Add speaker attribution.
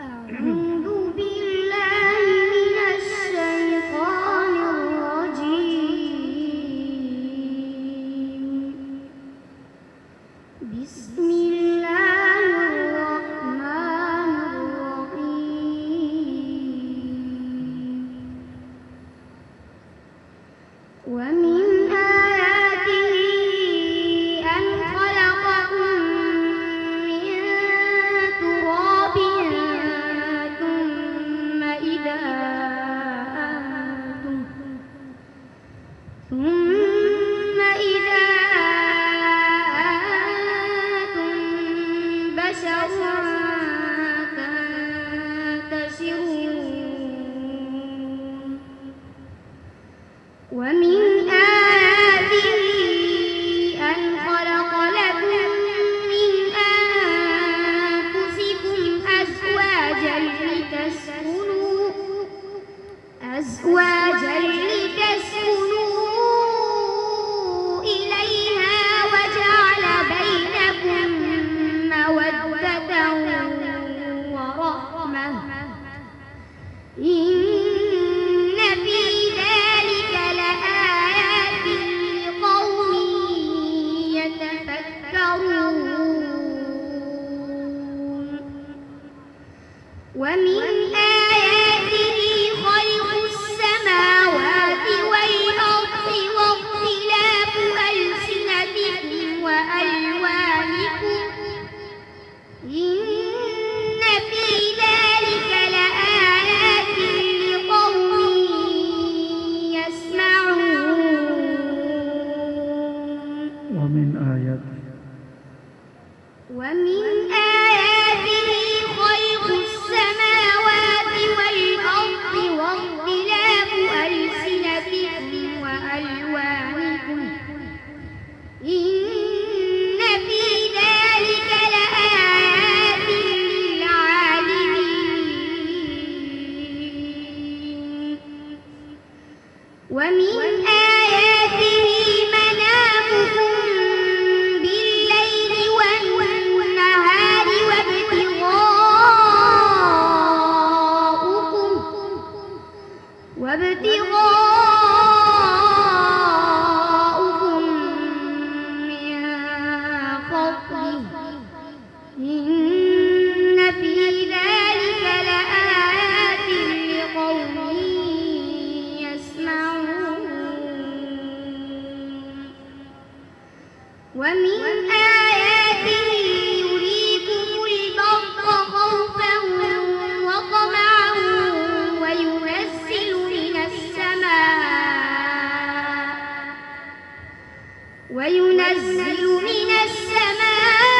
Speaker 1: أعوذ بالله من الشيطان الرجيم. بسم الله الرحمن الرحيم. ومن آياته أن خلقكم من تراب ثم إذا أنتم بشر تنتشرون. ومن آياته أن خلق لكم من أنفسكم أزواجا لتسكنوا إليها وجعل بينكم مودة ورحمة. إن في ذلك لآيات لقوم يتفكرون. ومن آياته خلق السماوات والأرض واختلاف ألسنتكم وألوانكم. إن في ذلك لآيات لقوم يسمعون.
Speaker 2: ومن آياته
Speaker 1: خلق السماوات والأرض واختلاف ألسنتكم وألوانكم. إن في ذلك لآيات للعالمين. ومن آياته منامكم بالليل والنهار وابتغاؤكم من فضله. إن في ذلك لآيات لقوم يسمعون. ومن آياته يريكم البرق خوفا وطمعا وينزل من السماء